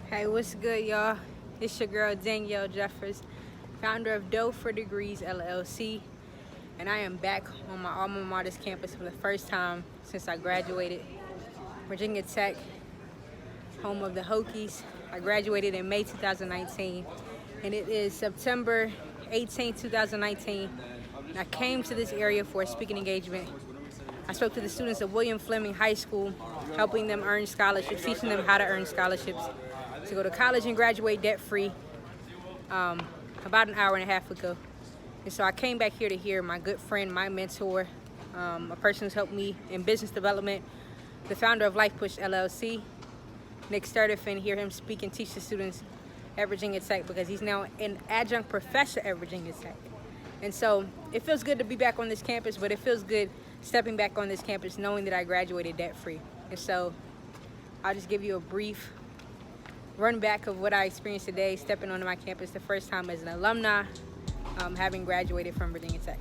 Hey, what's good, y'all? It's your girl, Danielle Jeffers, founder of Dough for Degrees, LLC, and I am back on my alma mater's campus for the first time since I graduated. Virginia Tech, home of the Hokies. I graduated in May 2019, and it is September 18, 2019, and I came to this area for a speaking engagement. I spoke to the students of William Fleming High School, helping them earn scholarships, teaching them how to earn scholarships to go to college and graduate debt-free about an hour and a half ago. And so I came back here to hear my good friend, my mentor, a person who's helped me in business development, the founder of Life Push LLC, Nic Sturdifen, hear him speak and teach the students at Virginia Tech because he's now an adjunct professor at Virginia Tech. And so it feels good to be back on this campus, but it feels good stepping back on this campus knowing that I graduated debt-free. And so I'll just give you a brief run back of what I experienced today, stepping onto my campus the first time as an alumni, having graduated from Virginia Tech.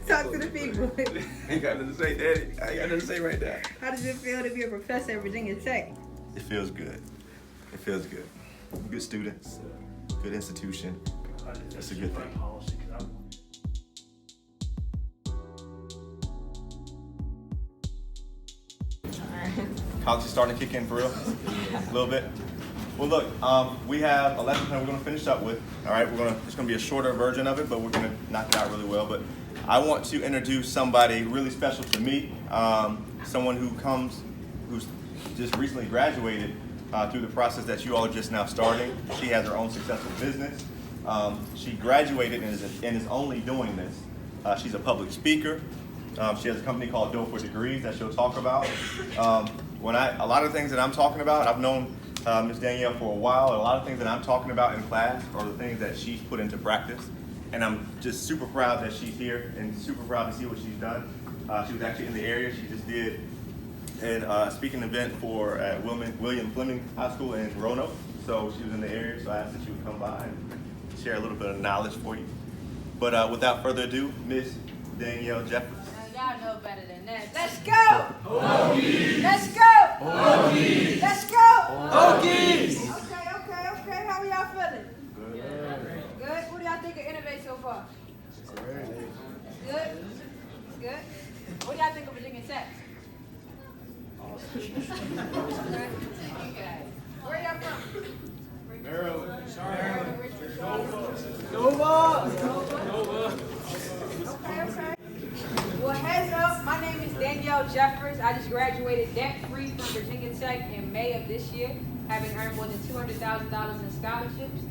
Talk to the people. Ain't got nothing to say, Daddy. I ain't got nothing to say right now. How does it feel to be a professor at Virginia Tech? It feels good. It feels good. Good students, good institution. That's a good thing. College is starting to kick in for real, a little bit. Well, look, we have a lesson plan we're going to finish up with. All right, it's going to be a shorter version of it, but we're going to knock it out really well. But I want to introduce somebody really special to me, someone who's just recently graduated through the process that you all are just now starting. She has her own successful business. She graduated and is only doing this. She's a public speaker. She has a company called Dough for Degrees that she'll talk about. A lot of things that I'm talking about, I've known Ms. Danielle for a while. A lot of things that I'm talking about in class are the things that she's put into practice. And I'm just super proud that she's here and super proud to see what she's done. She was actually in the area. She just did a speaking event for William Fleming High School in Roanoke. So she was in the area, so I asked that she would come by and share a little bit of knowledge for you. But without further ado, Miss Danielle Jeffers. Y'all know better than that. Let's go! Hokies! Let's go! Hokies! Let's go! Hokies! Okay. How are y'all feeling? Good? What do y'all think of Innovate so far? Good? Good? What do y'all think of Virginia Tech? Okay. Where y'all from? Maryland. Nova. Okay. Well, heads up, my name is Danielle Jeffers. I just graduated debt-free from Virginia Tech in May of this year, having earned more than $200,000 in scholarships.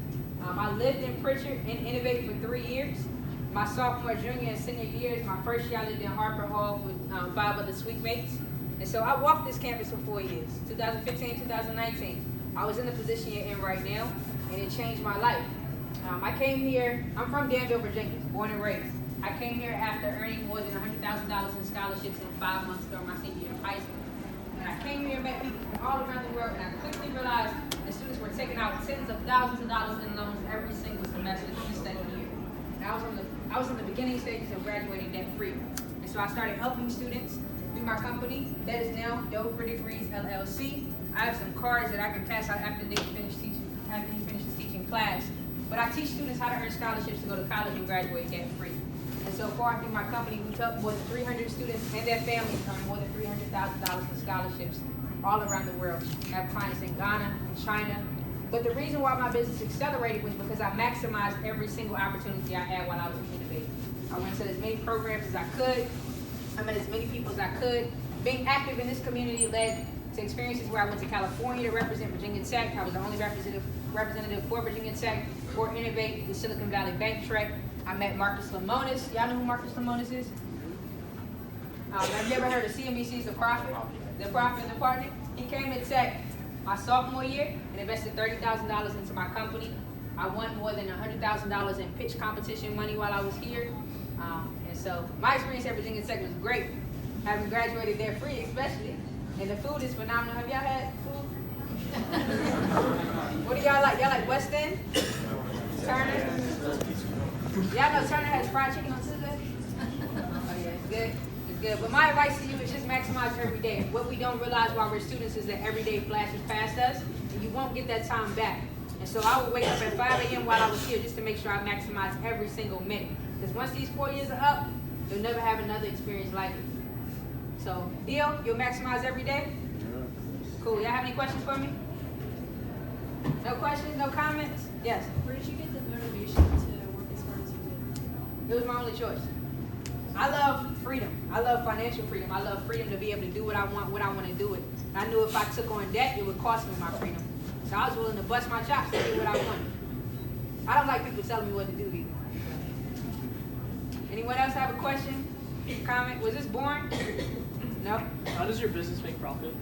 I lived in Pritchard and Innovate for 3 years. My sophomore, junior, and senior years, my first year I lived in Harper Hall with 5 other suite mates. And so I walked this campus for 4 years, 2015, 2019. I was in the position you're in right now, and it changed my life. I came here, I'm from Danville, Virginia, born and raised. I came here after earning more than $100,000 in scholarships in 5 months during my senior year of high school. And I came here and met people from all around the world, and I quickly realized the students were taking out tens of thousands of dollars in loans every single semester to study here. And I was in the beginning stages of graduating debt-free. And so I started helping students through my company that is now Dough for Degrees LLC. I have some cards that I can pass out after he finishes teaching class. But I teach students how to earn scholarships to go to college and graduate debt-free. And so far through my company, we've helped more than 300 students and their families earn more than $300,000 in scholarships all around the world. I have clients in Ghana, China. But the reason why my business accelerated was because I maximized every single opportunity I had while I was innovating. I went to as many programs as I could. I met as many people as I could. Being active in this community led to experiences where I went to California to represent Virginia Tech. I was the only representative for Virginia Tech, for Innovate, the Silicon Valley Bank Trek. I met Marcus Lemonis. Y'all know who Marcus Lemonis is? Have you ever heard of CNBC's The Prophet? The Prophet and the Partner? He came to Tech my sophomore year and invested $30,000 into my company. I won more than $100,000 in pitch competition money while I was here. And so my experience at Virginia Tech was great, having graduated there free especially. And the food is phenomenal. Have y'all had food? What do y'all like? Y'all like West End? Turner. Y'all know Turner has fried chicken on Tuesday? Oh yeah, it's good. It's good. But my advice to you is just maximize every day. What we don't realize while we're students is that every day flashes past us, and you won't get that time back. And so I would wake up at 5 a.m. while I was here just to make sure I maximize every single minute. Because once these 4 years are up, you'll never have another experience like it. So, deal, you'll maximize every day? Cool. Y'all have any questions for me? No questions? No comments? Yes? Where did you get the motivation to work as hard as you did? It was my only choice. I love freedom. I love financial freedom. I love freedom to be able to do what I want to do with. I knew if I took on debt, it would cost me my freedom. So I was willing to bust my chops to do what I wanted. I don't like people telling me what to do either. Anyone else have a question? Comment? Was this boring? No? How does your business make profit?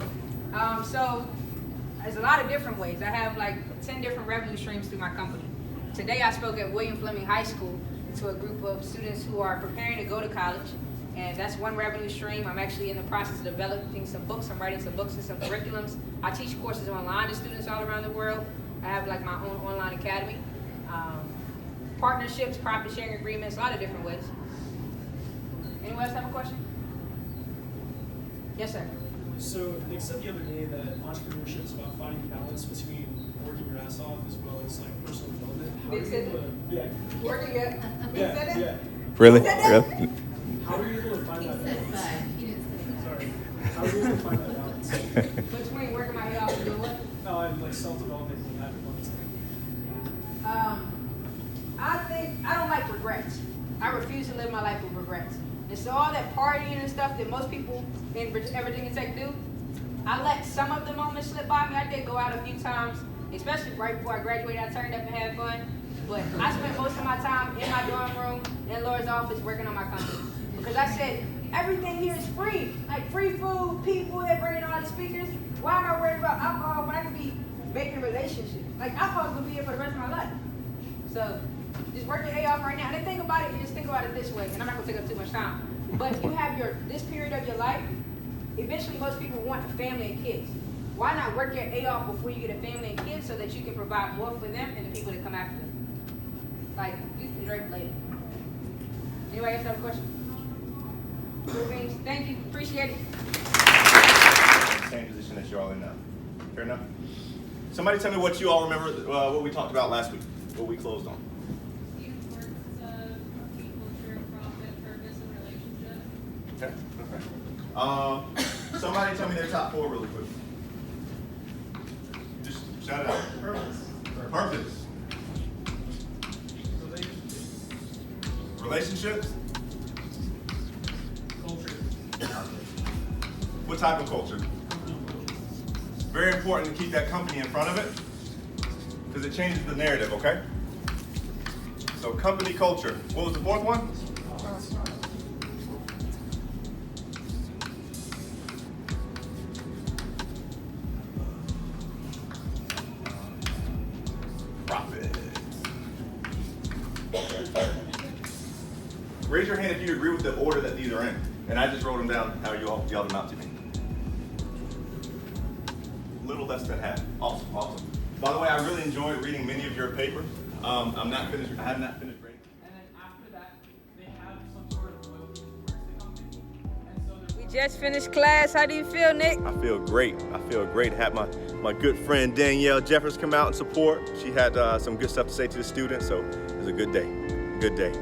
So there's a lot of different ways. I have like 10 different revenue streams through my company. Today I spoke at William Fleming High School to a group of students who are preparing to go to college. And that's one revenue stream. I'm actually in the process of developing some books. I'm writing some books and some curriculums. I teach courses online to students all around the world. I have like my own online academy. Partnerships, profit sharing agreements, a lot of different ways. Anyone else have a question? Yes, sir. So Nick said the other day that entrepreneurship is about finding balance between working your ass off as well as like personal development. Nick said that? Yeah. Working yet? Yeah. Said that? Yeah. Really? Yeah. How are you able to find that balance? He didn't say Sorry. How are you able to find that balance? Between working my head off and doing what? No, and like self-development and having fun. I don't like regrets. I refuse to live my life with regrets. And so all that partying and stuff that most people in Virginia Tech do, I let some of the moments slip by me. I did go out a few times, especially right before I graduated. I turned up and had fun. But I spent most of my time in my dorm room, in Laura's office, working on my company. Because I said, everything here is free. Like free food, people, they're bringing all the speakers. Why am I worried about alcohol when I could be making relationships? Like alcohol's gonna be here for the rest of my life. So just work your A off right now. And then think about it, just think about it this way, and I'm not gonna take up too much time. But you have this period of your life, eventually most people want a family and kids. Why not work your A off before you get a family and kids so that you can provide more for them and the people that come after them? Like, you can drink later. Anybody else have a question? Cool beans. Thank you. Appreciate it. Same position that you're all in now. Fair enough? Somebody tell me what you all remember, what we talked about last week, what we closed on. The importance of company culture, profit, purpose, and relationship. Okay. Somebody tell me their top 4 really quick. Just shout it out. Purpose. Purpose. Relationships? Culture. What type of culture? Very important to keep that company in front of it because it changes the narrative, okay? So company culture. What was the 4th one? Profit. Raise your hand if you agree with the order that these are in. And I just wrote them down how you all yelled them out to me. Little less than half. Awesome, awesome. By the way, I really enjoyed reading many of your papers. I'm not finished. I have not finished grading. And then after that, they have some sort of loyalty towards the company. And so they're We just finished class. How do you feel, Nick? I feel great. I feel great. Had my good friend Danielle Jeffers come out and support. She had some good stuff to say to the students, so it was a good day. Good day.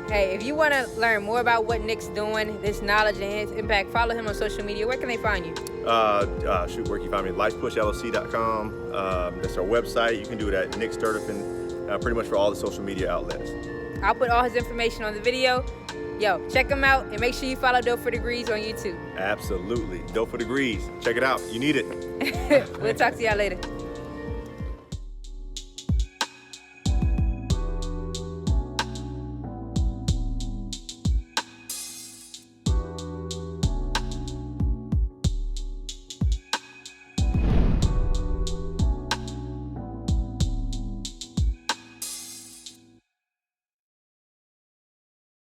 Hey, if you want to learn more about what Nick's doing, this knowledge and his impact, follow him on social media. Where can they find you? Where can you find me? LifePushLLC.com. That's our website. You can do it at Nic Sturdifen, pretty much for all the social media outlets. I'll put all his information on the video. Yo, check him out and make sure you follow Dope for Degrees on YouTube. Absolutely. Dope for Degrees. Check it out. You need it. We'll talk to y'all later.